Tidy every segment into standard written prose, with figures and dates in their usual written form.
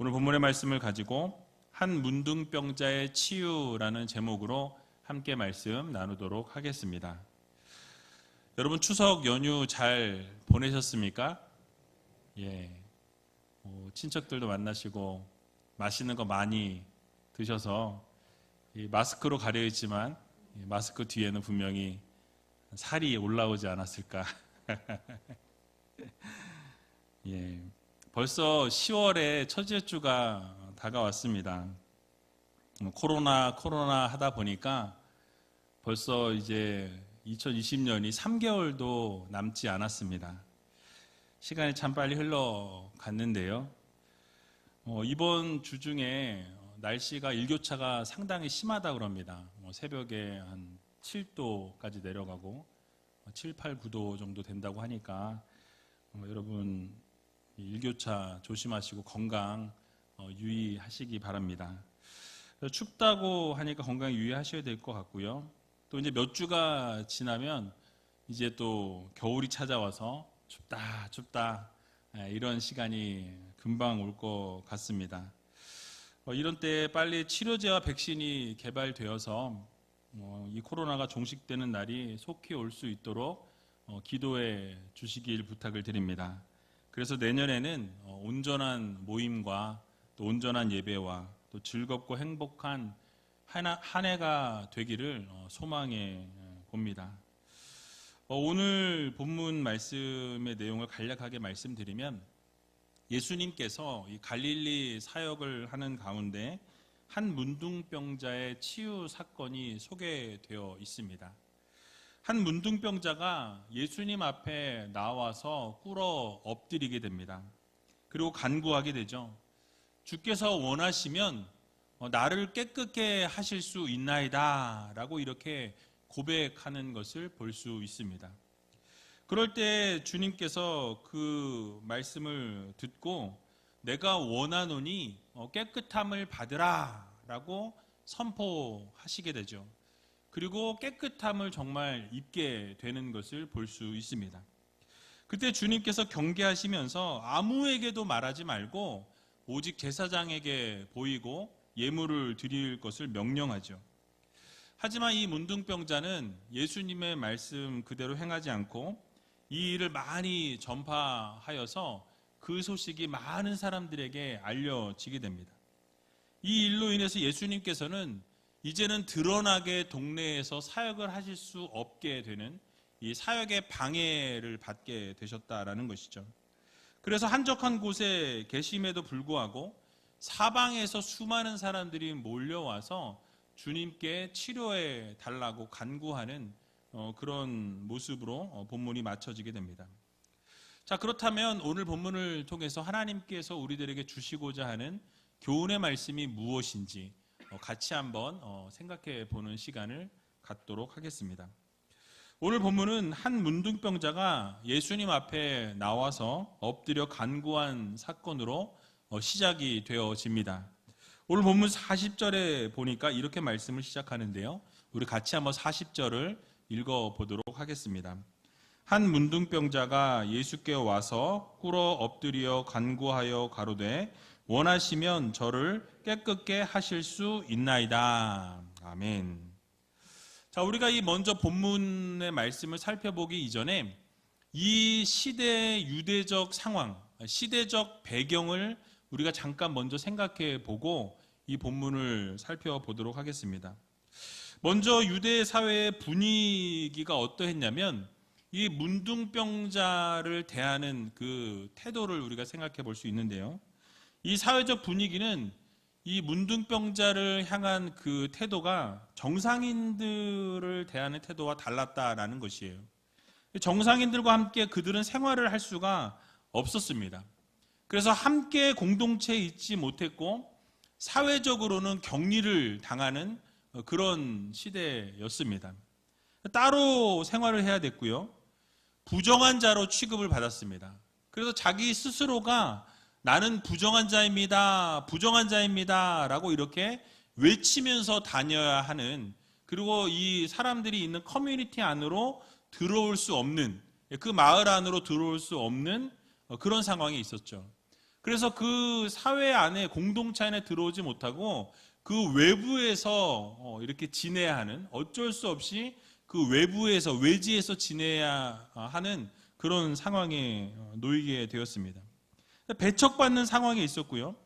오늘 본문의 말씀을 가지고 한 문둥병자의 치유라는 제목으로 함께 말씀 나누도록 하겠습니다. 여러분 추석 연휴 잘 보내셨습니까? 친척들도 만나시고 맛있는 거 많이 드셔서 마스크로 가려 있지만 마스크 뒤에는 분명히 살이 올라오지 않았을까. 벌써 10월에 첫째 주가 다가왔습니다. 코로나 하다 보니까 벌써 이제 2020년이 3개월도 남지 않았습니다. 시간이 참 빨리 흘러갔는데요. 이번 주 중에 날씨가 일교차가 상당히 심하다고 합니다. 새벽에 한 7도까지 내려가고 7, 8, 9도 정도 된다고 하니까 여러분 일교차 조심하시고 건강 유의하시기 바랍니다. 춥다고 하니까 건강 유의하셔야 될 것 같고요. 또 이제 몇 주가 지나면 이제 또 겨울이 찾아와서 춥다 이런 시간이 금방 올 것 같습니다. 이런 때 빨리 치료제와 백신이 개발되어서 이 코로나가 종식되는 날이 속히 올 수 있도록 기도해 주시길 부탁을 드립니다. 그래서 내년에는 온전한 모임과 또 온전한 예배와 또 즐겁고 행복한 한 해가 되기를 소망해 봅니다. 오늘 본문 말씀의 내용을 간략하게 말씀드리면 예수님께서 이 갈릴리 사역을 하는 가운데 한 문둥병자의 치유 사건이 소개되어 있습니다. 한 문둥병자가 예수님 앞에 나와서 꿇어 엎드리게 됩니다. 그리고 간구하게 되죠. 주께서 원하시면 나를 깨끗게 하실 수 있나이다 라고 이렇게 고백하는 것을 볼 수 있습니다. 그럴 때 주님께서 그 말씀을 듣고 내가 원하노니 깨끗함을 받으라 라고 선포하시게 되죠. 그리고 깨끗함을 정말 입게 되는 것을 볼 수 있습니다. 그때 주님께서 경계하시면서 아무에게도 말하지 말고 오직 제사장에게 보이고 예물을 드릴 것을 명령하죠. 하지만 이 문둥병자는 예수님의 말씀 그대로 행하지 않고 이 일을 많이 전파하여서 그 소식이 많은 사람들에게 알려지게 됩니다. 이 일로 인해서 예수님께서는 이제는 드러나게 동네에서 사역을 하실 수 없게 되는 이 사역의 방해를 받게 되셨다라는 것이죠. 그래서 한적한 곳에 계심에도 불구하고 사방에서 수많은 사람들이 몰려와서 주님께 치료해 달라고 간구하는 그런 모습으로 본문이 맞춰지게 됩니다. 자, 그렇다면 오늘 본문을 통해서 하나님께서 우리들에게 주시고자 하는 교훈의 말씀이 무엇인지 같이 한번 생각해 보는 시간을 갖도록 하겠습니다. 오늘 본문은 한 문둥병자가 예수님 앞에 나와서 엎드려 간구한 사건으로 시작이 되어집니다. 오늘 본문 40절에 보니까 이렇게 말씀을 시작하는데요. 우리 같이 한번 40절을 읽어보도록 하겠습니다. 한 문둥병자가 예수께 와서 꿇어 엎드려 간구하여 가로되 원하시면 저를 깨끗게 하실 수 있나이다. 아멘. 자, 우리가 이 먼저 본문의 말씀을 살펴보기 이전에 이 시대의 유대적 상황, 시대적 배경을 우리가 잠깐 먼저 생각해 보고 이 본문을 살펴보도록 하겠습니다. 먼저 유대 사회의 분위기가 어떠했냐면 이 문둥병자를 대하는 그 태도를 우리가 생각해 볼 수 있는데요. 이 사회적 분위기는 이 문둥병자를 향한 그 태도가 정상인들을 대하는 태도와 달랐다라는 것이에요. 정상인들과 함께 그들은 생활을 할 수가 없었습니다. 그래서 함께 공동체에 있지 못했고 사회적으로는 격리를 당하는 그런 시대였습니다. 따로 생활을 해야 됐고요. 부정한 자로 취급을 받았습니다. 그래서 자기 스스로가 나는 부정한 자입니다. 부정한 자입니다. 라고 이렇게 외치면서 다녀야 하는, 그리고 이 사람들이 있는 커뮤니티 안으로 들어올 수 없는, 그 마을 안으로 들어올 수 없는 그런 상황이 있었죠. 그래서 그 사회 안에 공동체 안에 들어오지 못하고 그 외부에서 이렇게 지내야 하는, 어쩔 수 없이 그 외부에서, 외지에서 지내야 하는 그런 상황에 놓이게 되었습니다. 배척받는 상황에 있었고요.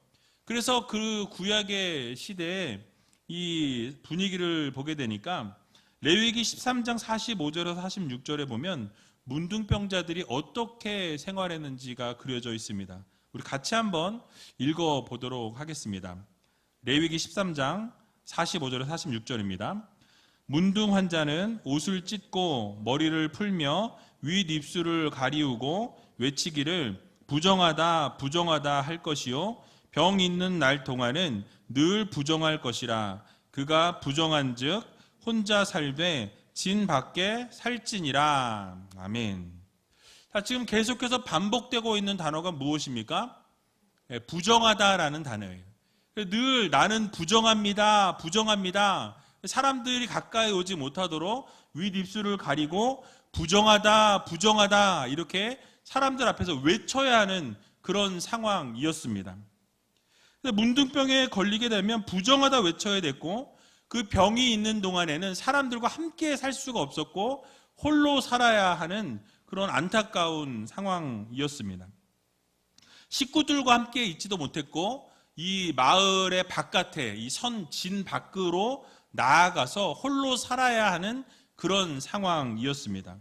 그래서 그 구약의 시대에 이 분위기를 보게 되니까 레위기 13장 45절에서 46절에 보면 문둥병자들이 어떻게 생활했는지가 그려져 있습니다. 우리 같이 한번 읽어보도록 하겠습니다. 레위기 13장 45절에서 46절입니다. 문둥 환자는 옷을 찢고 머리를 풀며 윗 입술을 가리우고 외치기를 부정하다 부정하다 할 것이요 병 있는 날 동안은 늘 부정할 것이라. 그가 부정한즉 혼자 살되 진 밖에 살지니라. 아멘. 자, 지금 계속해서 반복되고 있는 단어가 무엇입니까? 부정하다라는 단어예요. 늘 나는 부정합니다, 부정합니다. 사람들이 가까이 오지 못하도록 윗입술을 가리고 부정하다, 부정하다 이렇게 사람들 앞에서 외쳐야 하는 그런 상황이었습니다. 문둥병에 걸리게 되면 부정하다 외쳐야 됐고, 그 병이 있는 동안에는 사람들과 함께 살 수가 없었고 홀로 살아야 하는 그런 안타까운 상황이었습니다. 식구들과 함께 있지도 못했고 이 마을의 바깥에 이 진 밖으로 나아가서 홀로 살아야 하는 그런 상황이었습니다.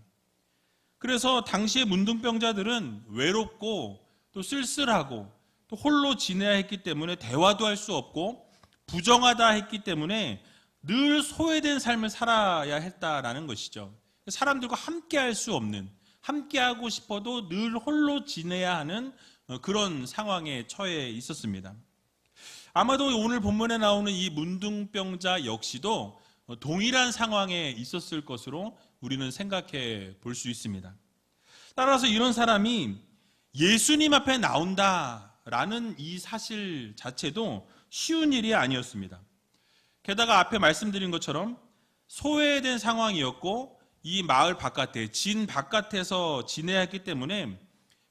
그래서 당시의 문둥병자들은 외롭고 또 쓸쓸하고 또 홀로 지내야 했기 때문에 대화도 할 수 없고 부정하다 했기 때문에 늘 소외된 삶을 살아야 했다라는 것이죠. 사람들과 함께 할 수 없는, 함께 하고 싶어도 늘 홀로 지내야 하는 그런 상황에 처해 있었습니다. 아마도 오늘 본문에 나오는 이 문둥병자 역시도 동일한 상황에 있었을 것으로 우리는 생각해 볼 수 있습니다. 따라서 이런 사람이 예수님 앞에 나온다라는 이 사실 자체도 쉬운 일이 아니었습니다. 게다가 앞에 말씀드린 것처럼 소외된 상황이었고 이 마을 바깥에, 진 바깥에서 지내야 했기 때문에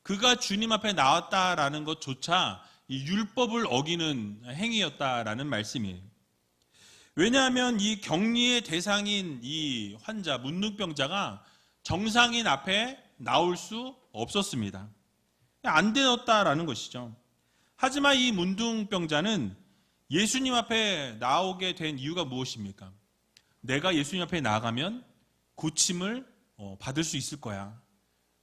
그가 주님 앞에 나왔다라는 것조차 이 율법을 어기는 행위였다라는 말씀이에요. 왜냐하면 이 격리의 대상인 이 환자, 문둥병자가 정상인 앞에 나올 수 없었습니다. 안 되었다라는 것이죠. 하지만 이 문둥병자는 예수님 앞에 나오게 된 이유가 무엇입니까? 내가 예수님 앞에 나아가면 고침을 받을 수 있을 거야.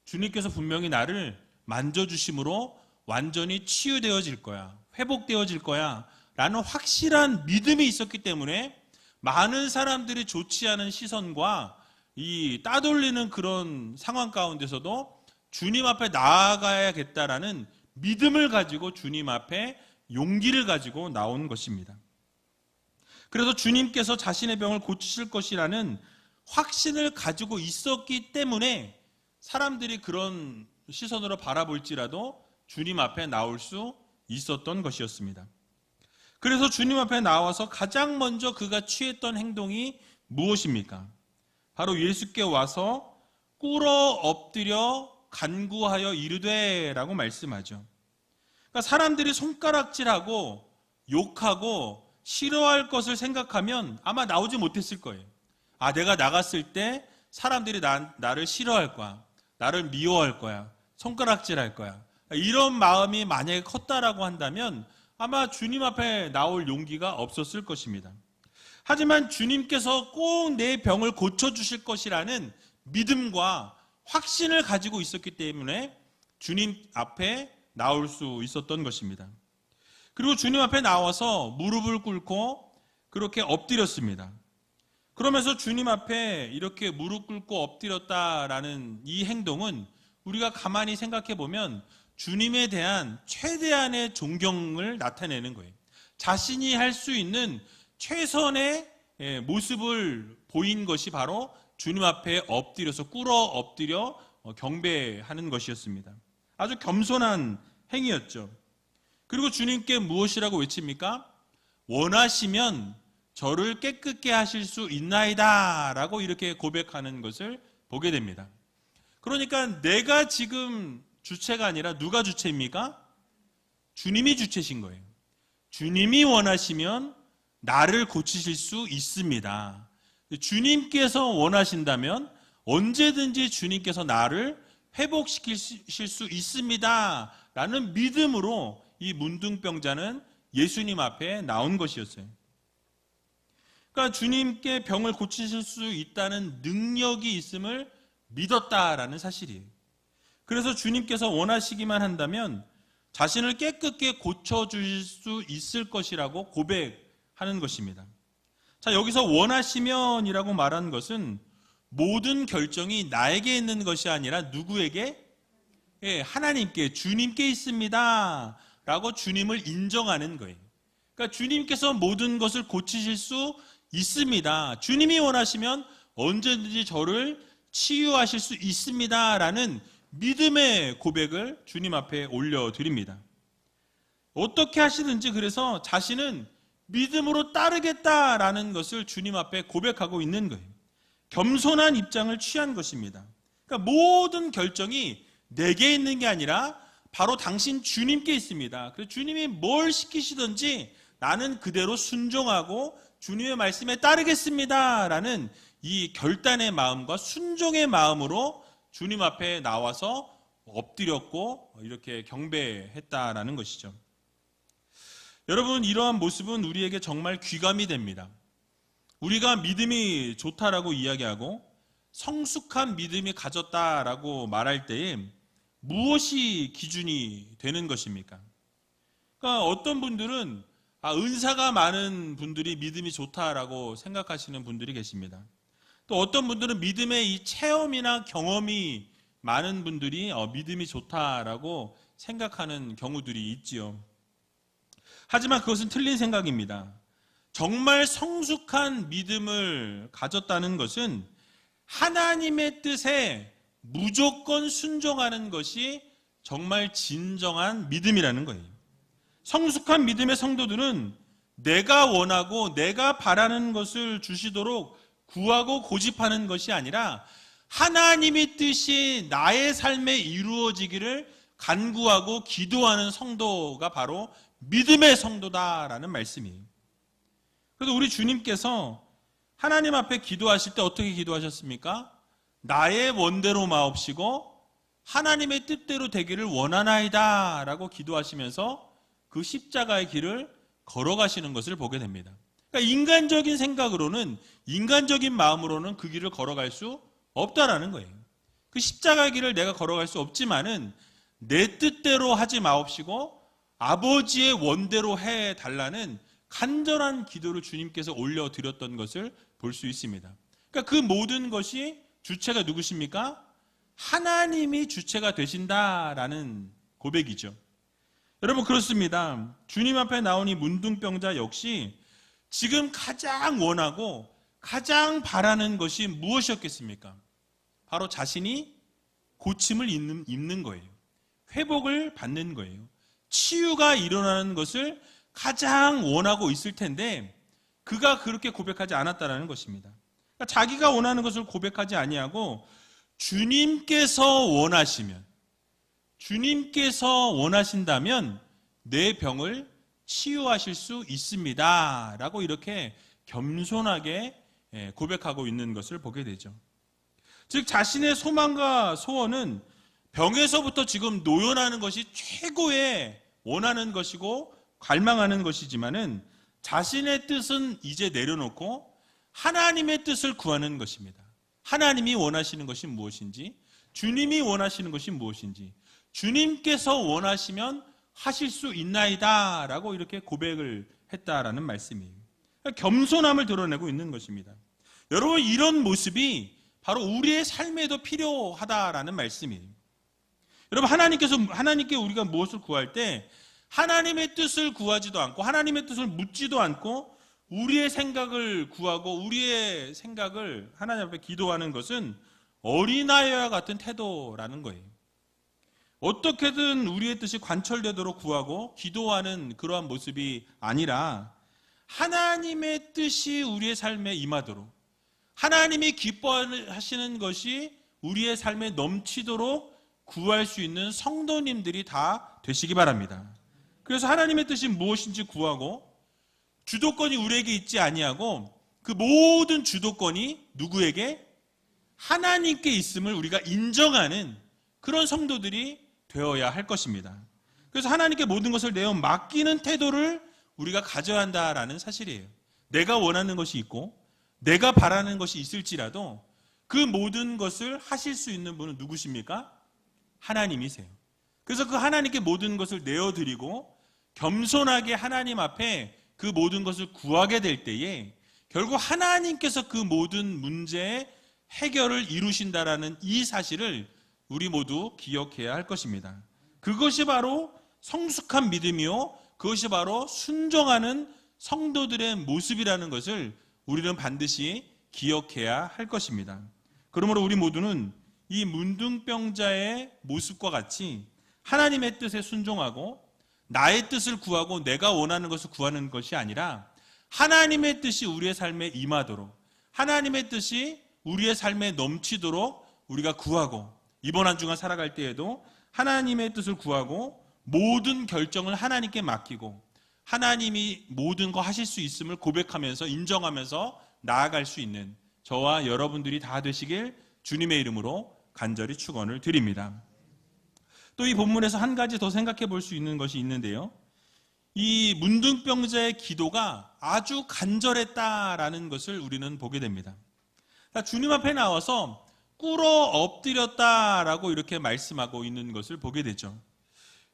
주님께서 분명히 나를 만져주심으로 완전히 치유되어질 거야. 회복되어질 거야. 라는 확실한 믿음이 있었기 때문에 많은 사람들이 좋지 않은 시선과 이 따돌리는 그런 상황 가운데서도 주님 앞에 나아가야겠다라는 믿음을 가지고 주님 앞에 용기를 가지고 나온 것입니다. 그래서 주님께서 자신의 병을 고치실 것이라는 확신을 가지고 있었기 때문에 사람들이 그런 시선으로 바라볼지라도 주님 앞에 나올 수 있었던 것이었습니다. 그래서 주님 앞에 나와서 가장 먼저 그가 취했던 행동이 무엇입니까? 바로 예수께 와서 꿇어 엎드려 간구하여 이르되 라고 말씀하죠. 그러니까 사람들이 손가락질하고 욕하고 싫어할 것을 생각하면 아마 나오지 못했을 거예요. 아, 내가 나갔을 때 사람들이 나를 싫어할 거야. 나를 미워할 거야. 손가락질할 거야. 이런 마음이 만약에 컸다라고 한다면 아마 주님 앞에 나올 용기가 없었을 것입니다. 하지만 주님께서 꼭 내 병을 고쳐주실 것이라는 믿음과 확신을 가지고 있었기 때문에 주님 앞에 나올 수 있었던 것입니다. 그리고 주님 앞에 나와서 무릎을 꿇고 그렇게 엎드렸습니다. 그러면서 주님 앞에 이렇게 무릎 꿇고 엎드렸다라는 이 행동은 우리가 가만히 생각해 보면 주님에 대한 최대한의 존경을 나타내는 거예요. 자신이 할 수 있는 최선의 모습을 보인 것이 바로 주님 앞에 엎드려서 꿇어 엎드려 경배하는 것이었습니다. 아주 겸손한 행위였죠. 그리고 주님께 무엇이라고 외칩니까? 원하시면 저를 깨끗게 하실 수 있나이다 라고 이렇게 고백하는 것을 보게 됩니다. 그러니까 내가 지금 주체가 아니라 누가 주체입니까? 주님이 주체신 거예요. 주님이 원하시면 나를 고치실 수 있습니다. 주님께서 원하신다면 언제든지 주님께서 나를 회복시키실 수 있습니다 라는 믿음으로 이 문둥병자는 예수님 앞에 나온 것이었어요. 그러니까 주님께 병을 고치실 수 있다는 능력이 있음을 믿었다라는 사실이에요. 그래서 주님께서 원하시기만 한다면 자신을 깨끗게 고쳐주실 수 있을 것이라고 고백하는 것입니다. 자, 여기서 원하시면이라고 말한 것은 모든 결정이 나에게 있는 것이 아니라 누구에게? 하나님께, 주님께 있습니다 라고 주님을 인정하는 거예요. 그러니까 주님께서 모든 것을 고치실 수 있습니다. 주님이 원하시면 언제든지 저를 치유하실 수 있습니다 라는 믿음의 고백을 주님 앞에 올려드립니다. 어떻게 하시든지 그래서 자신은 믿음으로 따르겠다라는 것을 주님 앞에 고백하고 있는 거예요. 겸손한 입장을 취한 것입니다. 그러니까 모든 결정이 내게 있는 게 아니라 바로 당신 주님께 있습니다. 그래서 주님이 뭘 시키시든지 나는 그대로 순종하고 주님의 말씀에 따르겠습니다 라는 이 결단의 마음과 순종의 마음으로 주님 앞에 나와서 엎드렸고 이렇게 경배했다라는 것이죠. 여러분, 이러한 모습은 우리에게 정말 귀감이 됩니다. 우리가 믿음이 좋다라고 이야기하고 성숙한 믿음이 가졌다라고 말할 때에 무엇이 기준이 되는 것입니까? 그러니까 어떤 분들은 은사가 많은 분들이 믿음이 좋다라고 생각하시는 분들이 계십니다. 또 어떤 분들은 믿음의 이 체험이나 경험이 많은 분들이 믿음이 좋다라고 생각하는 경우들이 있지요. 하지만 그것은 틀린 생각입니다. 정말 성숙한 믿음을 가졌다는 것은 하나님의 뜻에 무조건 순종하는 것이 정말 진정한 믿음이라는 거예요. 성숙한 믿음의 성도들은 내가 원하고 내가 바라는 것을 주시도록 구하고 고집하는 것이 아니라 하나님의 뜻이 나의 삶에 이루어지기를 간구하고 기도하는 성도가 바로 믿음의 성도다라는 말씀이에요. 그래서 우리 주님께서 하나님 앞에 기도하실 때 어떻게 기도하셨습니까? 나의 원대로 마옵시고 하나님의 뜻대로 되기를 원하나이다 라고 기도하시면서 그 십자가의 길을 걸어가시는 것을 보게 됩니다. 그러니까 인간적인 생각으로는, 인간적인 마음으로는 그 길을 걸어갈 수 없다라는 거예요. 그 십자가의 길을 내가 걸어갈 수 없지만은 내 뜻대로 하지 마옵시고 아버지의 원대로 해달라는 간절한 기도를 주님께서 올려드렸던 것을 볼 수 있습니다. 그러니까 그 모든 것이 주체가 누구십니까? 하나님이 주체가 되신다라는 고백이죠. 여러분, 그렇습니다. 주님 앞에 나온 이 문둥병자 역시 지금 가장 원하고 가장 바라는 것이 무엇이었겠습니까? 바로 자신이 고침을 입는 거예요. 회복을 받는 거예요. 치유가 일어나는 것을 가장 원하고 있을 텐데 그가 그렇게 고백하지 않았다는 것입니다. 그러니까 자기가 원하는 것을 고백하지 아니하고 주님께서 원하시면, 주님께서 원하신다면 내 병을 치유하실 수 있습니다 라고 이렇게 겸손하게 고백하고 있는 것을 보게 되죠. 즉 자신의 소망과 소원은 병에서부터 지금 노연하는 것이 최고의 원하는 것이고 갈망하는 것이지만은 자신의 뜻은 이제 내려놓고 하나님의 뜻을 구하는 것입니다. 하나님이 원하시는 것이 무엇인지, 주님이 원하시는 것이 무엇인지, 주님께서 원하시면 하실 수 있나이다 라고 이렇게 고백을 했다라는 말씀이에요. 겸손함을 드러내고 있는 것입니다. 여러분, 이런 모습이 바로 우리의 삶에도 필요하다라는 말씀이에요. 여러분, 하나님께 우리가 무엇을 구할 때 하나님의 뜻을 구하지도 않고 하나님의 뜻을 묻지도 않고 우리의 생각을 구하고 우리의 생각을 하나님 앞에 기도하는 것은 어린아이와 같은 태도라는 거예요. 어떻게든 우리의 뜻이 관철되도록 구하고 기도하는 그러한 모습이 아니라 하나님의 뜻이 우리의 삶에 임하도록, 하나님이 기뻐하시는 것이 우리의 삶에 넘치도록 구할 수 있는 성도님들이 다 되시기 바랍니다. 그래서 하나님의 뜻이 무엇인지 구하고 주도권이 우리에게 있지 아니하고 그 모든 주도권이 누구에게? 하나님께 있음을 우리가 인정하는 그런 성도들이 되어야 할 것입니다. 그래서 하나님께 모든 것을 내어 맡기는 태도를 우리가 가져야 한다라는 사실이에요. 내가 원하는 것이 있고 내가 바라는 것이 있을지라도 그 모든 것을 하실 수 있는 분은 누구십니까? 하나님이세요. 그래서 그 하나님께 모든 것을 내어드리고 겸손하게 하나님 앞에 그 모든 것을 구하게 될 때에 결국 하나님께서 그 모든 문제의 해결을 이루신다라는 이 사실을 우리 모두 기억해야 할 것입니다. 그것이 바로 성숙한 믿음이요, 그것이 바로 순종하는 성도들의 모습이라는 것을 우리는 반드시 기억해야 할 것입니다. 그러므로 우리 모두는 이 문둥병자의 모습과 같이 하나님의 뜻에 순종하고 나의 뜻을 구하고 내가 원하는 것을 구하는 것이 아니라 하나님의 뜻이 우리의 삶에 임하도록, 하나님의 뜻이 우리의 삶에 넘치도록 우리가 구하고, 이번 한 주간 살아갈 때에도 하나님의 뜻을 구하고 모든 결정을 하나님께 맡기고 하나님이 모든 거 하실 수 있음을 고백하면서 인정하면서 나아갈 수 있는 저와 여러분들이 다 되시길 주님의 이름으로 간절히 축원을 드립니다. 또 이 본문에서 한 가지 더 생각해 볼 수 있는 것이 있는데요, 이 문둥병자의 기도가 아주 간절했다라는 것을 우리는 보게 됩니다. 주님 앞에 나와서 꿇어 엎드렸다라고 이렇게 말씀하고 있는 것을 보게 되죠.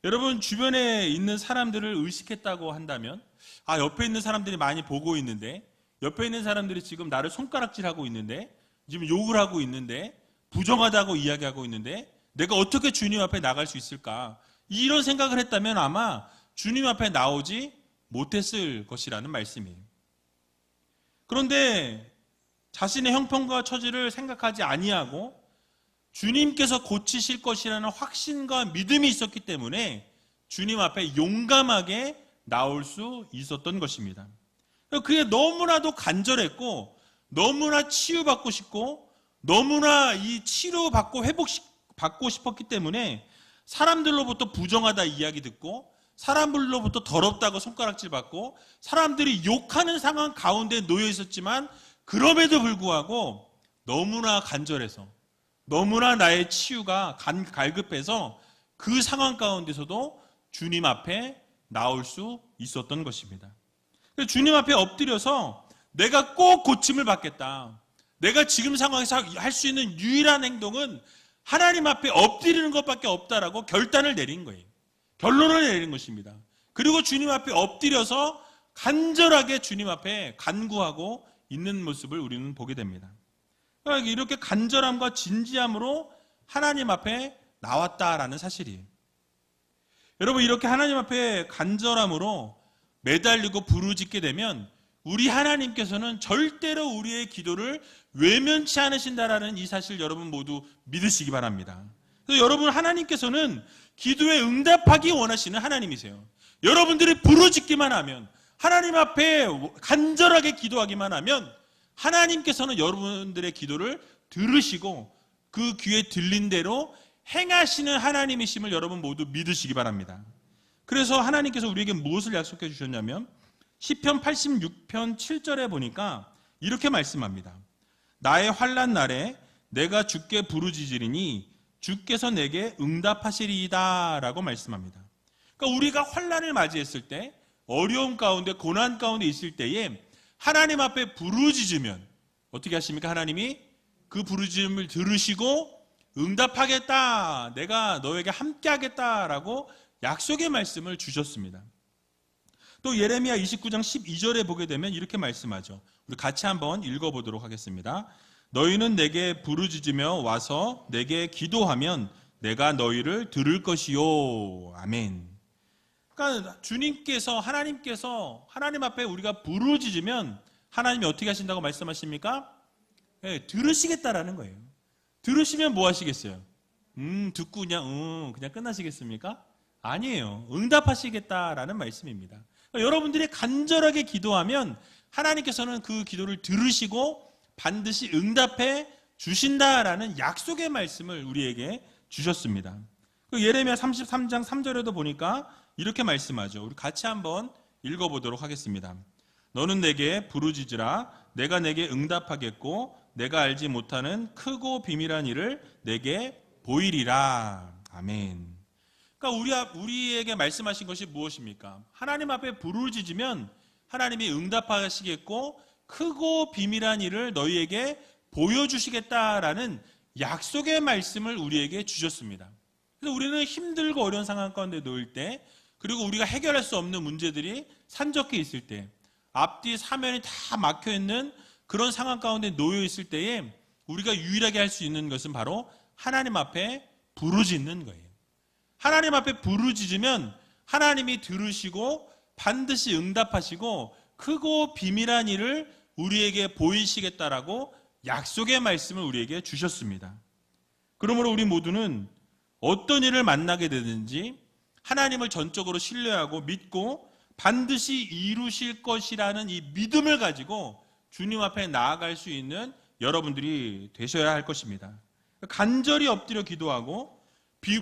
여러분, 주변에 있는 사람들을 의식했다고 한다면, 옆에 있는 사람들이 많이 보고 있는데, 옆에 있는 사람들이 지금 나를 손가락질하고 있는데, 지금 욕을 하고 있는데, 부정하다고 이야기하고 있는데 내가 어떻게 주님 앞에 나갈 수 있을까? 이런 생각을 했다면 아마 주님 앞에 나오지 못했을 것이라는 말씀이에요. 그런데 자신의 형편과 처지를 생각하지 아니하고 주님께서 고치실 것이라는 확신과 믿음이 있었기 때문에 주님 앞에 용감하게 나올 수 있었던 것입니다. 그게 너무나도 간절했고 너무나 치유받고 싶고 너무나 이 치료받고 회복받고 싶었기 때문에 사람들로부터 부정하다 이야기 듣고 사람들로부터 더럽다고 손가락질 받고 사람들이 욕하는 상황 가운데 놓여 있었지만 그럼에도 불구하고 너무나 간절해서 너무나 나의 치유가 갈급해서 그 상황 가운데서도 주님 앞에 나올 수 있었던 것입니다. 주님 앞에 엎드려서 내가 꼭 고침을 받겠다. 내가 지금 상황에서 할 수 있는 유일한 행동은 하나님 앞에 엎드리는 것밖에 없다라고 결단을 내린 거예요. 결론을 내린 것입니다. 그리고 주님 앞에 엎드려서 간절하게 주님 앞에 간구하고 있는 모습을 우리는 보게 됩니다. 그러니까 이렇게 간절함과 진지함으로 하나님 앞에 나왔다라는 사실이에요. 여러분, 이렇게 하나님 앞에 간절함으로 매달리고 부르짖게 되면 우리 하나님께서는 절대로 우리의 기도를 외면치 않으신다라는 이 사실 여러분 모두 믿으시기 바랍니다. 그래서 여러분, 하나님께서는 기도에 응답하기 원하시는 하나님이세요. 여러분들이 부르짖기만 하면, 하나님 앞에 간절하게 기도하기만 하면 하나님께서는 여러분들의 기도를 들으시고 그 귀에 들린 대로 행하시는 하나님이심을 여러분 모두 믿으시기 바랍니다. 그래서 하나님께서 우리에게 무엇을 약속해 주셨냐면 시편 86편 7절에 보니까 이렇게 말씀합니다. 나의 환난 날에 내가 주께 부르짖으리니 주께서 내게 응답하시리이다 라고 말씀합니다. 그러니까 우리가 환난을 맞이했을 때, 어려움 가운데 고난 가운데 있을 때에 하나님 앞에 부르짖으면 어떻게 하십니까? 하나님이 그 부르짖음을 들으시고 응답하겠다, 내가 너에게 함께 하겠다라고 약속의 말씀을 주셨습니다. 또 예레미야 29장 12절에 보게 되면 이렇게 말씀하죠. 우리 같이 한번 읽어보도록 하겠습니다. 너희는 내게 부르짖으며 와서 내게 기도하면 내가 너희를 들을 것이요. 아멘. 그러니까 주님께서, 하나님께서 하나님 앞에 우리가 부르짖으면 하나님이 어떻게 하신다고 말씀하십니까? 네, 들으시겠다라는 거예요. 들으시면 뭐 하시겠어요? 듣고 그냥 끝나시겠습니까? 아니에요. 응답하시겠다라는 말씀입니다. 그러니까 여러분들이 간절하게 기도하면 하나님께서는 그 기도를 들으시고 반드시 응답해 주신다라는 약속의 말씀을 우리에게 주셨습니다. 그 예레미야 33장 3절에도 보니까 이렇게 말씀하죠. 우리 같이 한번 읽어보도록 하겠습니다. 너는 내게 부르짖으라. 내가 내게 응답하겠고 내가 알지 못하는 크고 비밀한 일을 내게 보이리라. 아멘. 그러니까 우리에게 말씀하신 것이 무엇입니까? 하나님 앞에 부르짖으면 하나님이 응답하시겠고 크고 비밀한 일을 너희에게 보여주시겠다라는 약속의 말씀을 우리에게 주셨습니다. 그래서 우리는 힘들고 어려운 상황 가운데 놓일 때, 그리고 우리가 해결할 수 없는 문제들이 산적해 있을 때, 앞뒤 사면이 다 막혀 있는 그런 상황 가운데 놓여 있을 때에 우리가 유일하게 할 수 있는 것은 바로 하나님 앞에 부르짖는 거예요. 하나님 앞에 부르짖으면 하나님이 들으시고 반드시 응답하시고 크고 비밀한 일을 우리에게 보이시겠다라고 약속의 말씀을 우리에게 주셨습니다. 그러므로 우리 모두는 어떤 일을 만나게 되든지 하나님을 전적으로 신뢰하고 믿고 반드시 이루실 것이라는 이 믿음을 가지고 주님 앞에 나아갈 수 있는 여러분들이 되셔야 할 것입니다. 간절히 엎드려 기도하고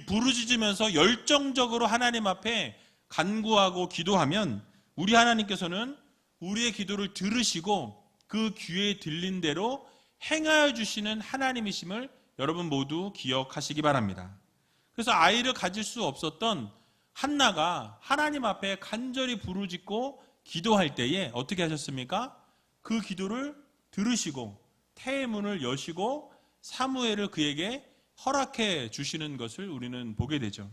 부르짖으면서 열정적으로 하나님 앞에 간구하고 기도하면 우리 하나님께서는 우리의 기도를 들으시고 그 귀에 들린 대로 행하여 주시는 하나님이심을 여러분 모두 기억하시기 바랍니다. 그래서 아이를 가질 수 없었던 한나가 하나님 앞에 간절히 부르짖고 기도할 때에 어떻게 하셨습니까? 그 기도를 들으시고 태의 문을 여시고 사무엘을 그에게 허락해 주시는 것을 우리는 보게 되죠.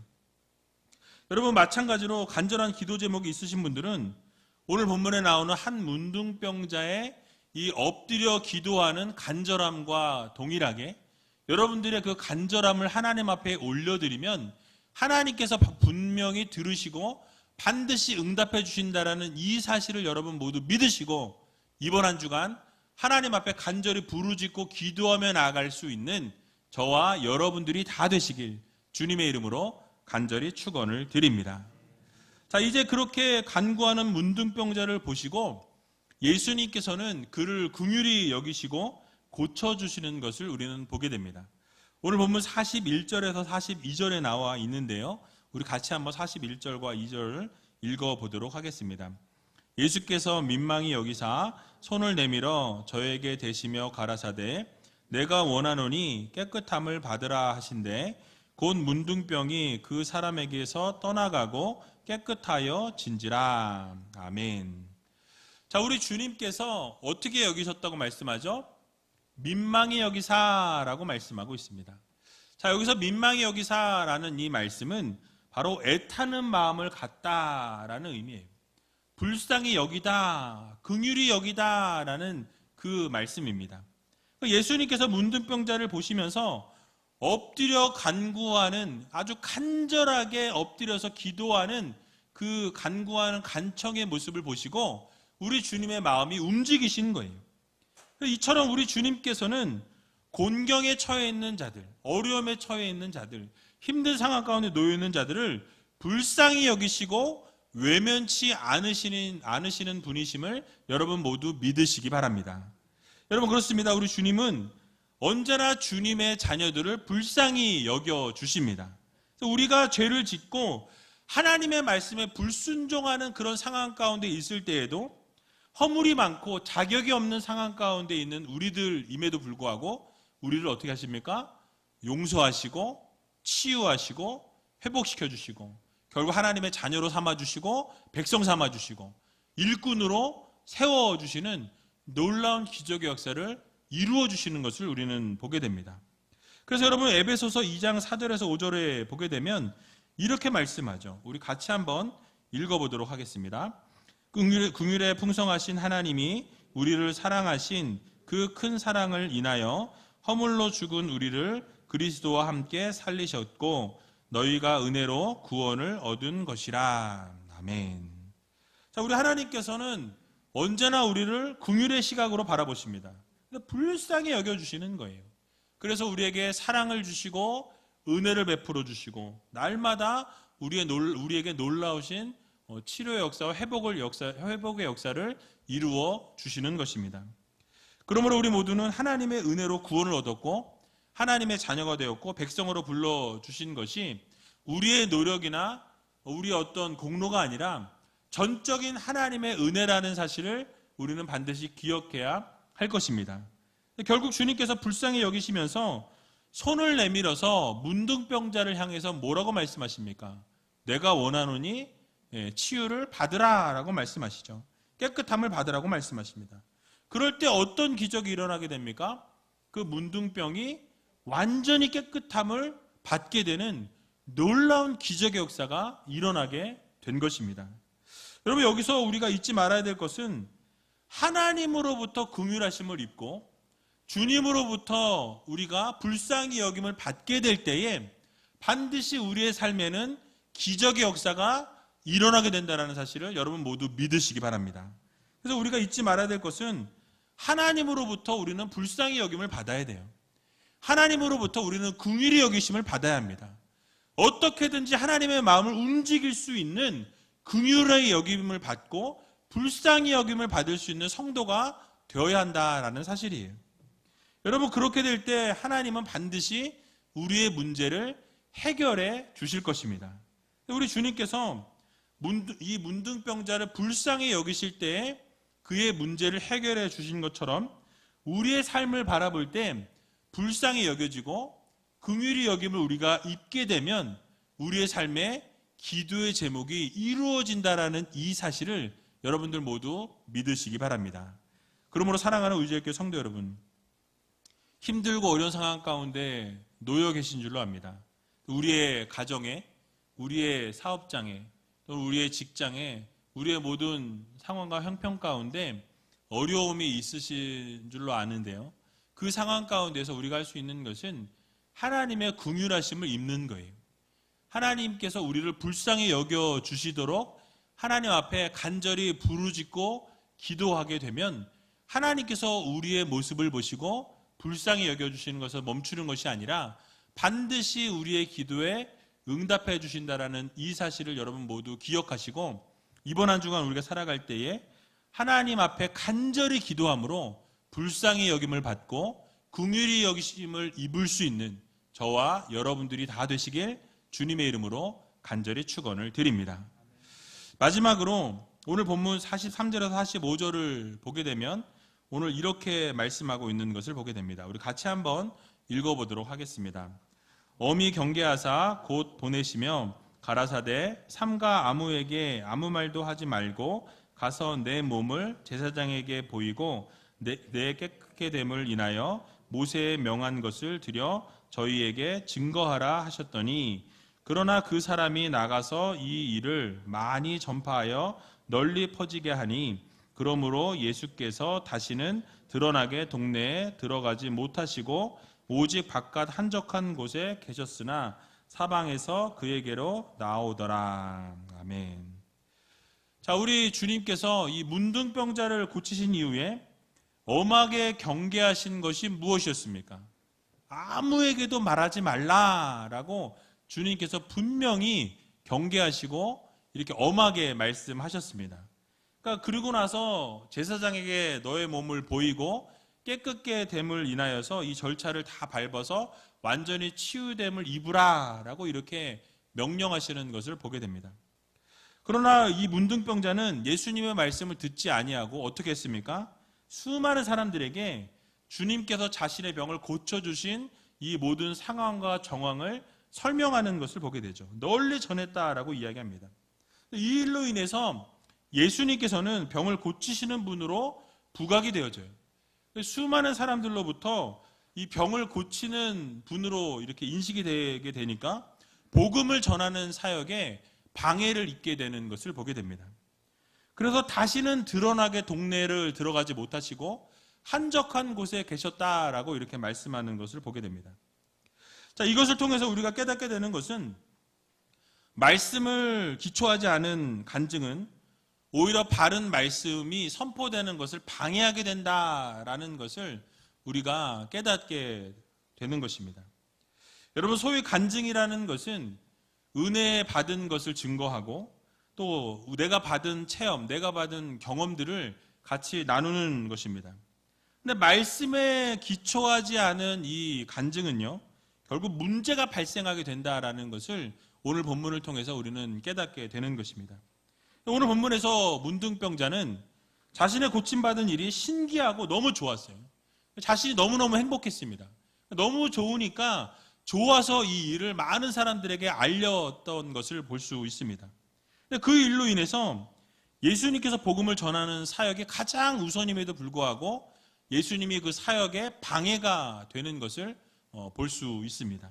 여러분, 마찬가지로 간절한 기도 제목이 있으신 분들은 오늘 본문에 나오는 한 문둥병자의 이 엎드려 기도하는 간절함과 동일하게 여러분들의 그 간절함을 하나님 앞에 올려드리면 하나님께서 분명히 들으시고 반드시 응답해 주신다라는 이 사실을 여러분 모두 믿으시고 이번 한 주간 하나님 앞에 간절히 부르짖고 기도하며 나아갈 수 있는 저와 여러분들이 다 되시길 주님의 이름으로 간절히 축원을 드립니다. 자, 이제 그렇게 간구하는 문둥병자를 보시고 예수님께서는 그를 긍휼히 여기시고 고쳐주시는 것을 우리는 보게 됩니다. 오늘 본문 41절에서 42절에 나와 있는데요. 우리 같이 한번 41절과 2절을 읽어보도록 하겠습니다. 예수께서 민망히 여기사 손을 내밀어 저에게 대시며 가라사대 내가 원하노니 깨끗함을 받으라 하신대 곧 문둥병이 그 사람에게서 떠나가고 깨끗하여 진지라. 아멘. 자, 우리 주님께서 어떻게 여기셨다고 말씀하죠? 민망히 여기사라고 말씀하고 있습니다. 자, 여기서 민망히 여기사라는 이 말씀은 바로 애타는 마음을 갖다라는 의미예요. 불쌍히 여기다, 긍휼히 여기다라는 그 말씀입니다. 예수님께서 문둥병자를 보시면서 엎드려 간구하는, 아주 간절하게 엎드려서 기도하는 그 간구하는 간청의 모습을 보시고 우리 주님의 마음이 움직이신 거예요. 이처럼 우리 주님께서는 곤경에 처해 있는 자들, 어려움에 처해 있는 자들, 힘든 상황 가운데 놓여 있는 자들을 불쌍히 여기시고 외면치 않으시는 분이심을 여러분 모두 믿으시기 바랍니다. 여러분, 그렇습니다. 우리 주님은 언제나 주님의 자녀들을 불쌍히 여겨주십니다. 우리가 죄를 짓고 하나님의 말씀에 불순종하는 그런 상황 가운데 있을 때에도 허물이 많고 자격이 없는 상황 가운데 있는 우리들임에도 불구하고 우리를 어떻게 하십니까? 용서하시고 치유하시고 회복시켜 주시고 결국 하나님의 자녀로 삼아주시고 백성 삼아주시고 일꾼으로 세워주시는 놀라운 기적의 역사를 이루어주시는 것을 우리는 보게 됩니다. 그래서 여러분, 에베소서 2장 4절에서 5절에 보게 되면 이렇게 말씀하죠. 우리 같이 한번 읽어보도록 하겠습니다. 긍휼에 풍성하신 하나님이 우리를 사랑하신 그 큰 사랑을 인하여 허물로 죽은 우리를 그리스도와 함께 살리셨고 너희가 은혜로 구원을 얻은 것이라. 아멘. 자, 우리 하나님께서는 언제나 우리를 긍휼의 시각으로 바라보십니다. 불쌍히 여겨주시는 거예요. 그래서 우리에게 사랑을 주시고 은혜를 베풀어 주시고 날마다 우리에게 놀라우신 치료의 역사와 회복의 역사를 이루어 주시는 것입니다. 그러므로 우리 모두는 하나님의 은혜로 구원을 얻었고 하나님의 자녀가 되었고 백성으로 불러주신 것이 우리의 노력이나 우리의 어떤 공로가 아니라 전적인 하나님의 은혜라는 사실을 우리는 반드시 기억해야 할 것입니다. 결국 주님께서 불쌍히 여기시면서 손을 내밀어서 문둥병자를 향해서 뭐라고 말씀하십니까? 내가 원하노니 치유를 받으라 라고 말씀하시죠. 깨끗함을 받으라고 말씀하십니다. 그럴 때 어떤 기적이 일어나게 됩니까? 그 문둥병이 완전히 깨끗함을 받게 되는 놀라운 기적의 역사가 일어나게 된 것입니다. 여러분, 여기서 우리가 잊지 말아야 될 것은 하나님으로부터 긍휼하심을 입고 주님으로부터 우리가 불쌍히 여김을 받게 될 때에 반드시 우리의 삶에는 기적의 역사가 일어나게 된다는 사실을 여러분 모두 믿으시기 바랍니다. 그래서 우리가 잊지 말아야 될 것은 하나님으로부터 우리는 불쌍히 여김을 받아야 돼요. 하나님으로부터 우리는 긍휼히 여기심을 받아야 합니다. 어떻게든지 하나님의 마음을 움직일 수 있는 긍휼의 여김을 받고 불쌍히 여김을 받을 수 있는 성도가 되어야 한다라는 사실이에요. 여러분, 그렇게 될 때 하나님은 반드시 우리의 문제를 해결해 주실 것입니다. 우리 주님께서 이 문둥병자를 불쌍히 여기실 때에 그의 문제를 해결해 주신 것처럼 우리의 삶을 바라볼 때 불쌍히 여겨지고 긍휼히 여김을 우리가 입게 되면 우리의 삶에 기도의 제목이 이루어진다라는 이 사실을 여러분들 모두 믿으시기 바랍니다. 그러므로 사랑하는 우리주의교회 성도 여러분, 힘들고 어려운 상황 가운데 놓여 계신 줄로 압니다. 우리의 가정에, 우리의 사업장에, 또 우리의 직장에, 우리의 모든 상황과 형편 가운데 어려움이 있으신 줄로 아는데요. 그 상황 가운데서 우리가 할 수 있는 것은 하나님의 긍휼하심을 입는 거예요. 하나님께서 우리를 불쌍히 여겨주시도록 하나님 앞에 간절히 부르짖고 기도하게 되면 하나님께서 우리의 모습을 보시고 불쌍히 여겨주시는 것을 멈추는 것이 아니라 반드시 우리의 기도에 응답해 주신다라는 이 사실을 여러분 모두 기억하시고 이번 한 주간 우리가 살아갈 때에 하나님 앞에 간절히 기도함으로 불쌍히 여김을 받고 긍휼히 여기심을 입을 수 있는 저와 여러분들이 다 되시길 주님의 이름으로 간절히 축원을 드립니다. 마지막으로 오늘 본문 43절에서 45절을 보게 되면 오늘 이렇게 말씀하고 있는 것을 보게 됩니다. 우리 같이 한번 읽어보도록 하겠습니다. 어미 경계하사 곧 보내시며 가라사대 삼가 아무에게 아무 말도 하지 말고 가서 내 몸을 제사장에게 보이고 내 깨끗게 됨을 인하여 모세의 명한 것을 드려 저희에게 증거하라 하셨더니 그러나 그 사람이 나가서 이 일을 많이 전파하여 널리 퍼지게 하니 그러므로 예수께서 다시는 드러나게 동네에 들어가지 못하시고 오직 바깥 한적한 곳에 계셨으나 사방에서 그에게로 나오더라. 아멘. 자, 우리 주님께서 이 문둥병자를 고치신 이후에 엄하게 경계하신 것이 무엇이었습니까? 아무에게도 말하지 말라라고 주님께서 분명히 경계하시고 이렇게 엄하게 말씀하셨습니다. 그러니까 그러고 나서 제사장에게 너의 몸을 보이고 깨끗게 됨을 인하여서 이 절차를 다 밟아서 완전히 치유됨을 입으라라고 이렇게 명령하시는 것을 보게 됩니다. 그러나 이 문둥병자는 예수님의 말씀을 듣지 아니하고 어떻게 했습니까? 수많은 사람들에게 주님께서 자신의 병을 고쳐주신 이 모든 상황과 정황을 설명하는 것을 보게 되죠. 널리 전했다라고 이야기합니다. 이 일로 인해서 예수님께서는 병을 고치시는 분으로 부각이 되어져요. 수많은 사람들로부터 이 병을 고치는 분으로 이렇게 인식이 되게 되니까 복음을 전하는 사역에 방해를 입게 되는 것을 보게 됩니다. 그래서 다시는 드러나게 동네를 들어가지 못하시고 한적한 곳에 계셨다라고 이렇게 말씀하는 것을 보게 됩니다. 자, 이것을 통해서 우리가 깨닫게 되는 것은 말씀을 기초하지 않은 간증은 오히려 바른 말씀이 선포되는 것을 방해하게 된다라는 것을 우리가 깨닫게 되는 것입니다. 여러분, 소위 간증이라는 것은 은혜 받은 것을 증거하고 또 내가 받은 체험, 내가 받은 경험들을 같이 나누는 것입니다. 근데 말씀에 기초하지 않은 이 간증은요, 결국 문제가 발생하게 된다라는 것을 오늘 본문을 통해서 우리는 깨닫게 되는 것입니다. 오늘 본문에서 문둥병자는 자신의 고침받은 일이 신기하고 너무 좋았어요. 자신이 너무너무 행복했습니다. 너무 좋으니까 좋아서 이 일을 많은 사람들에게 알렸던 것을 볼 수 있습니다. 그 일로 인해서 예수님께서 복음을 전하는 사역이 가장 우선임에도 불구하고 예수님이 그 사역에 방해가 되는 것을 볼 수 있습니다.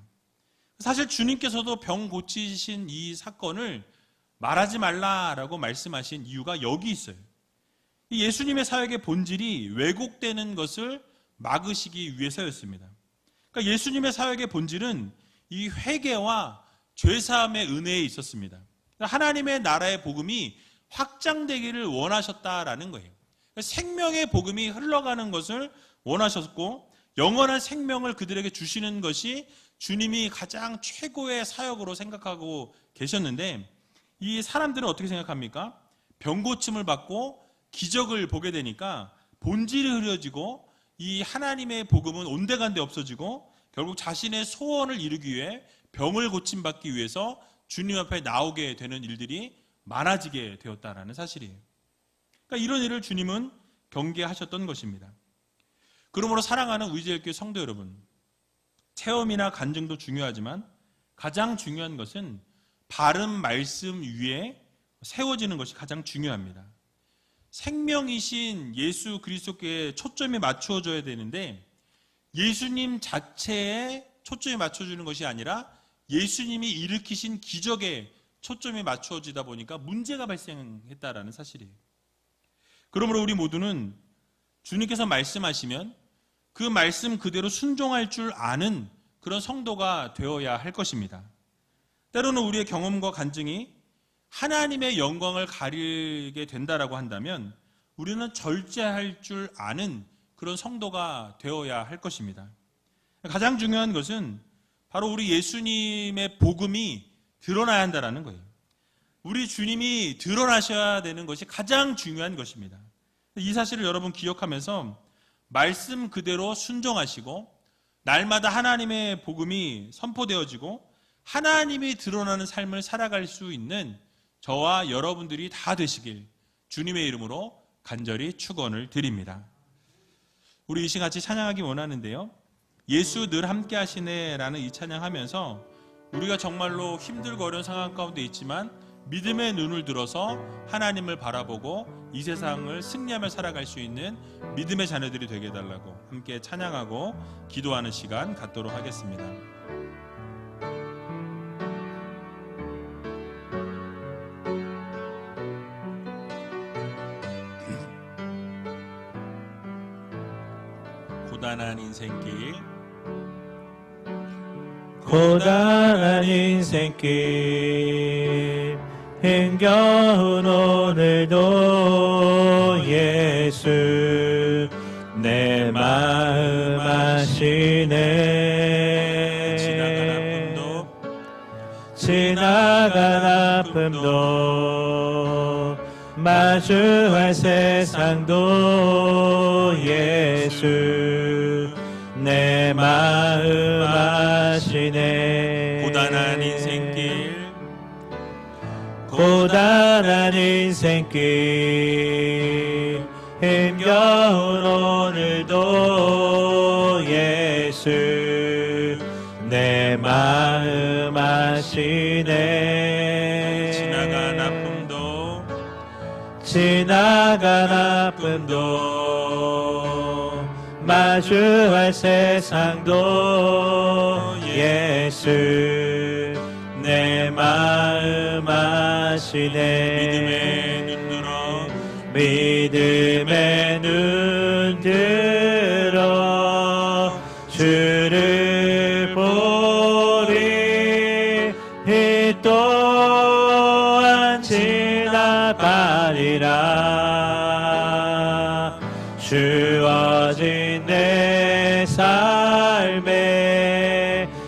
사실 주님께서도 병 고치신 이 사건을 말하지 말라라고 말씀하신 이유가 여기 있어요. 예수님의 사역의 본질이 왜곡되는 것을 막으시기 위해서였습니다. 그러니까 예수님의 사역의 본질은 이 회개와 죄사함의 은혜에 있었습니다. 하나님의 나라의 복음이 확장되기를 원하셨다라는 거예요. 생명의 복음이 흘러가는 것을 원하셨고 영원한 생명을 그들에게 주시는 것이 주님이 가장 최고의 사역으로 생각하고 계셨는데 이 사람들은 어떻게 생각합니까? 병고침을 받고 기적을 보게 되니까 본질이 흐려지고 이 하나님의 복음은 온데간데 없어지고 결국 자신의 소원을 이루기 위해 병을 고침받기 위해서 주님 앞에 나오게 되는 일들이 많아지게 되었다라는 사실이에요. 그러니까 이런 일을 주님은 경계하셨던 것입니다. 그러므로 사랑하는 의지엘교회 성도 여러분, 체험이나 간증도 중요하지만 가장 중요한 것은 바른 말씀 위에 세워지는 것이 가장 중요합니다. 생명이신 예수 그리스도께 초점이 맞추어져야 되는데 예수님 자체에 초점이 맞춰주는 것이 아니라 예수님이 일으키신 기적에 초점이 맞추어지다 보니까 문제가 발생했다라는 사실이에요. 그러므로 우리 모두는 주님께서 말씀하시면 그 말씀 그대로 순종할 줄 아는 그런 성도가 되어야 할 것입니다. 때로는 우리의 경험과 간증이 하나님의 영광을 가리게 된다라고 한다면 우리는 절제할 줄 아는 그런 성도가 되어야 할 것입니다. 가장 중요한 것은 바로 우리 예수님의 복음이 드러나야 한다는 거예요. 우리 주님이 드러나셔야 되는 것이 가장 중요한 것입니다. 이 사실을 여러분 기억하면서 말씀 그대로 순종하시고 날마다 하나님의 복음이 선포되어지고 하나님이 드러나는 삶을 살아갈 수 있는 저와 여러분들이 다 되시길 주님의 이름으로 간절히 축원을 드립니다. 우리 이 시간 같이 찬양하기 원하는데요. 예수 늘 함께 하시네 라는 이 찬양하면서 우리가 정말로 힘들고 어려운 상황 가운데 있지만 믿음의 눈을 들어서 하나님을 바라보고 이 세상을 승리하며 살아갈 수 있는 믿음의 자녀들이 되게 해달라고 함께 찬양하고 기도하는 시간 갖도록 하겠습니다. 고단한 인생길 고단한 인생길 힘겨운 오늘도 예수 내 마음 아시네. 지나간 아픔도 마주할 세상도 예수 내 마음 아시네. 고단한 인생길 고단한 인생길 힘겨운 오늘도 예수 내 마음 아시네. 지나간 아픔도 마주할 세상도 예수 내 마음 아시네. 믿음의 눈 들어 주를 보리. 이 또한 지나가리라. 주어진 내 삶의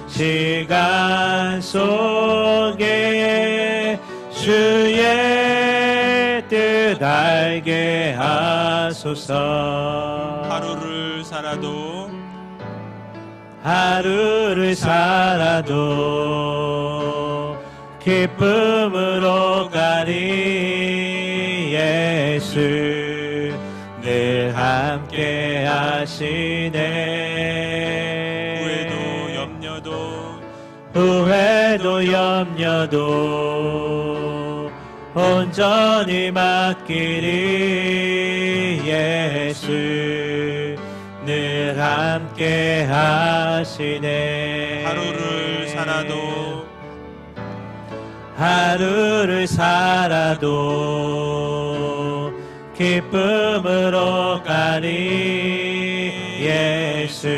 시간 속에 주의 뜻 알게 하소서. 하루를 살아도 기쁨으로 가니 예수 늘 함께 하시네. 후회도 염려도 온전히 맡기리 예수 늘 함께 하시네. 하루를 살아도 기쁨으로 가니 예수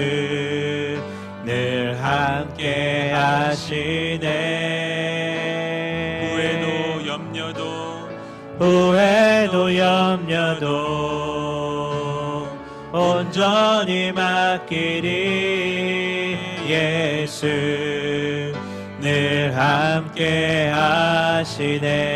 늘 함께 하시네. 후회도 염려도 온전히 맡기리 예수 늘 함께 하시네.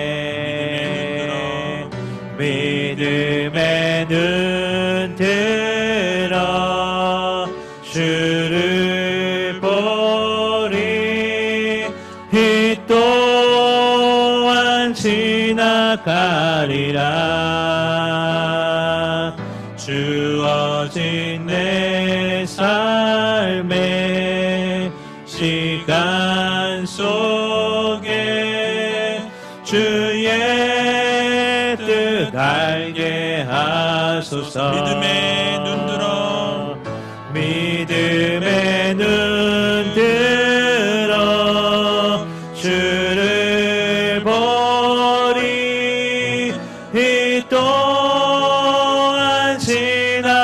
믿음의 눈 들어 주를 보리. 이 또한 지나가리라. 주어진 내 삶의 시간 속에 주의 뜻 알게 하소서. 믿음의 눈 들어 주를 보리. 이 또한 지나가리라.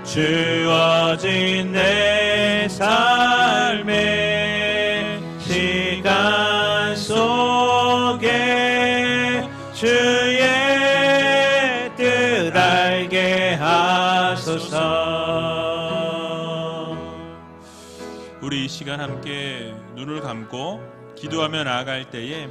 주어진 내 삶의 시간 속에 주의 뜻 알게 하소서. 우리 이 시간 함께 눈을 감고 기도하며 나아갈 때에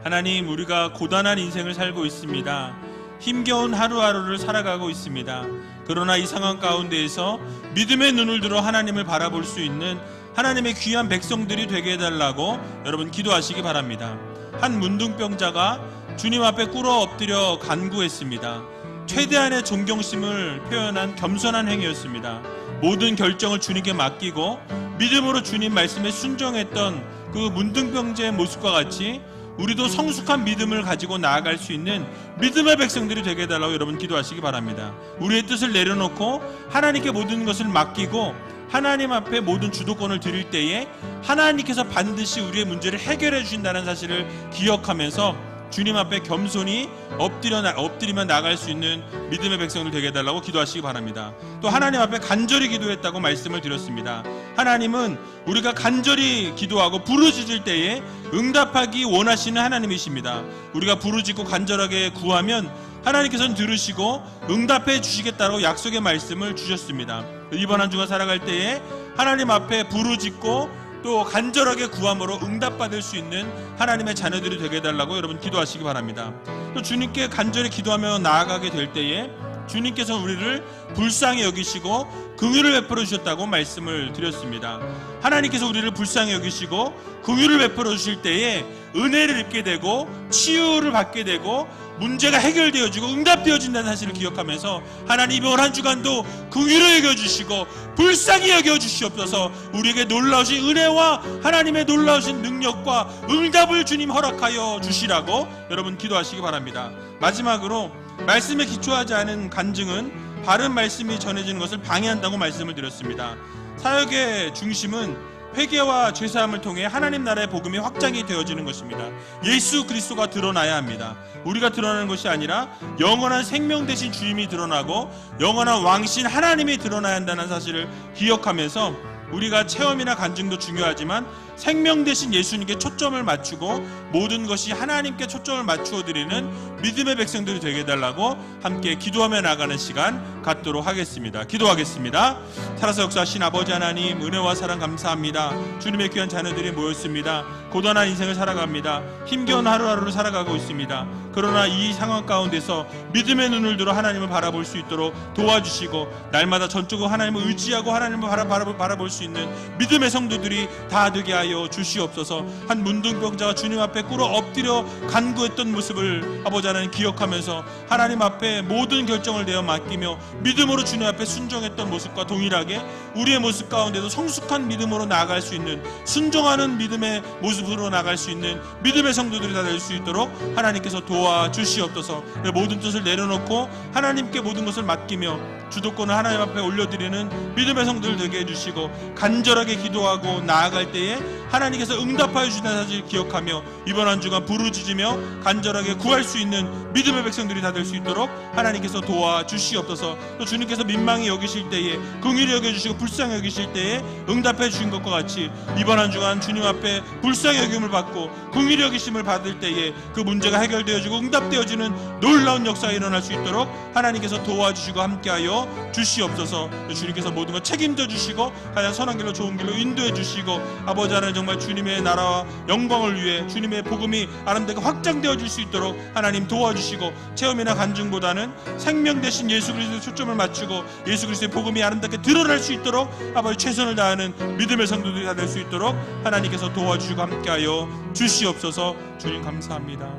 하나님, 우리가 고단한 인생을 살고 있습니다. 힘겨운 하루하루를 살아가고 있습니다. 그러나 이 상황 가운데에서 믿음의 눈을 들어 하나님을 바라볼 수 있는 하나님의 귀한 백성들이 되게 해달라고 여러분 기도하시기 바랍니다. 한 문둥병자가 주님 앞에 꿇어 엎드려 간구했습니다. 최대한의 존경심을 표현한 겸손한 행위였습니다. 모든 결정을 주님께 맡기고 믿음으로 주님 말씀에 순종했던 그 문둥병자의 모습과 같이 우리도 성숙한 믿음을 가지고 나아갈 수 있는 믿음의 백성들이 되게 해달라고 여러분 기도하시기 바랍니다. 우리의 뜻을 내려놓고 하나님께 모든 것을 맡기고 하나님 앞에 모든 주도권을 드릴 때에 하나님께서 반드시 우리의 문제를 해결해 주신다는 사실을 기억하면서 주님 앞에 겸손히 엎드리며 나갈 수 있는 믿음의 백성들 되게 해달라고 기도하시기 바랍니다. 또 하나님 앞에 간절히 기도했다고 말씀을 드렸습니다. 하나님은 우리가 간절히 기도하고 부르짖을 때에 응답하기 원하시는 하나님이십니다. 우리가 부르짖고 간절하게 구하면 하나님께서는 들으시고 응답해 주시겠다고 약속의 말씀을 주셨습니다. 이번 한 주가 살아갈 때에 하나님 앞에 부르짖고 또 간절하게 구함으로 응답받을 수 있는 하나님의 자녀들이 되게 해달라고 여러분 기도하시기 바랍니다. 또 주님께 간절히 기도하며 나아가게 될 때에 주님께서 우리를 불쌍히 여기시고 긍휼을 베풀어 주셨다고 말씀을 드렸습니다. 하나님께서 우리를 불쌍히 여기시고 긍휼을 베풀어 주실 때에 은혜를 입게 되고 치유를 받게 되고 문제가 해결되어지고 응답되어진다는 사실을 기억하면서 하나님 이번 한 주간도 긍휼을 여겨주시고 불쌍히 여겨주시옵소서. 우리에게 놀라우신 은혜와 하나님의 놀라우신 능력과 응답을 주님 허락하여 주시라고 여러분 기도하시기 바랍니다. 마지막으로 말씀에 기초하지 않은 간증은 바른 말씀이 전해지는 것을 방해한다고 말씀을 드렸습니다. 사역의 중심은 회개와 죄사함을 통해 하나님 나라의 복음이 확장이 되어지는 것입니다. 예수 그리스도가 드러나야 합니다. 우리가 드러나는 것이 아니라 영원한 생명 되신 주님이 드러나고 영원한 왕신 하나님이 드러나야 한다는 사실을 기억하면서 우리가 체험이나 간증도 중요하지만 생명 되신 예수님께 초점을 맞추고 모든 것이 하나님께 초점을 맞추어 드리는 믿음의 백성들이 되게 해달라고 함께 기도하며 나가는 시간 갖도록 하겠습니다. 기도하겠습니다. 살아서 역사하신 아버지 하나님, 은혜와 사랑 감사합니다. 주님의 귀한 자녀들이 모였습니다. 고단한 인생을 살아갑니다. 힘겨운 하루하루를 살아가고 있습니다. 그러나 이 상황 가운데서 믿음의 눈을 들어 하나님을 바라볼 수 있도록 도와주시고, 날마다 전적으로 하나님을 의지하고 하나님을 바라볼 수 있는 믿음의 성도들이 다 되게 하여 주시옵소서. 한 문둥병자가 주님 앞에 꿇어 엎드려 간구했던 모습을 아버지 하나님 기억하면서 하나님 앞에 모든 결정을 내어 맡기며 믿음으로 주님 앞에 순종했던 모습과 동일하게 우리의 모습 가운데도 성숙한 믿음으로 나아갈 수 있는, 순종하는 믿음의 모습으로 나아갈 수 있는 믿음의 성도들이 다 될 수 있도록 하나님께서 도와주시옵소서. 모든 뜻을 내려놓고 하나님께 모든 것을 맡기며 주도권을 하나님 앞에 올려드리는 믿음의 성도들 되게 해주시고, 간절하게 기도하고 나아갈 때에 하나님께서 응답하여 주시는 사실 기억하며 이번 한 주간 부르짖으며 간절하게 구할 수 있는 믿음의 백성들이 다 될 수 있도록 하나님께서 도와주시옵소서. 또 주님께서 민망히 여기실 때에, 긍휼히 여겨주시고 불쌍히 여기실 때에 응답해 주신 것과 같이 이번 한 주간 주님 앞에 불쌍히 여김을 받고 긍휼히 여기심을 받을 때에 그 문제가 해결되어지고 응답되어지는 놀라운 역사가 일어날 수 있도록 하나님께서 도와주시고 함께하여 주시옵소서. 주님께서 모든 것 책임져 주시고 가장 선한 길로 좋은 길로 인도해 주시고, 아버지 하나님 정말 주님의 나라와 영광을 위해 주님의 복음이 아름답게 확장되어질 수 있도록 하나님 도와주시고, 체험이나 간증보다는 생명 되신 예수 그리스도에 초점을 맞추고 예수 그리스도의 복음이 아름답게 드러날 수 있도록 아버지 최선을 다하는 믿음의 성도들이 다 될 수 있도록 하나님께서 도와주시고 함께하여 주시옵소서. 주님 감사합니다.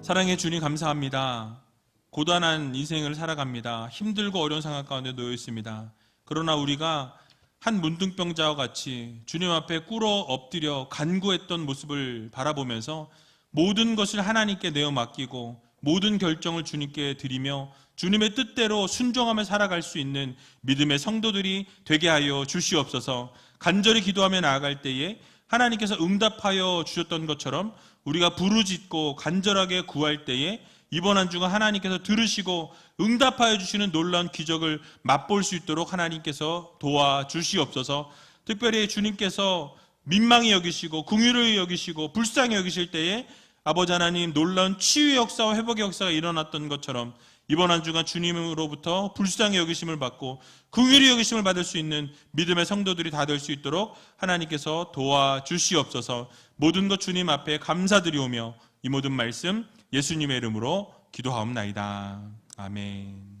사랑의 주님 감사합니다. 고단한 인생을 살아갑니다. 힘들고 어려운 상황 가운데 놓여 있습니다. 그러나 우리가 한 문둥병자와 같이 주님 앞에 꿇어 엎드려 간구했던 모습을 바라보면서 모든 것을 하나님께 내어 맡기고 모든 결정을 주님께 드리며 주님의 뜻대로 순종하며 살아갈 수 있는 믿음의 성도들이 되게 하여 주시옵소서. 간절히 기도하며 나아갈 때에 하나님께서 응답하여 주셨던 것처럼 우리가 부르짖고 간절하게 구할 때에 이번 한 주간 하나님께서 들으시고 응답하여 주시는 놀라운 기적을 맛볼 수 있도록 하나님께서 도와주시옵소서. 특별히 주님께서 민망히 여기시고 긍휼히 여기시고 불쌍히 여기실 때에 아버지 하나님 놀라운 치유의 역사와 회복의 역사가 일어났던 것처럼 이번 한 주간 주님으로부터 불쌍히 여기심을 받고 긍휼히 여기심을 받을 수 있는 믿음의 성도들이 다 될 수 있도록 하나님께서 도와주시옵소서. 모든 것 주님 앞에 감사드리오며 이 모든 말씀 예수님의 이름으로 기도하옵나이다. 아멘.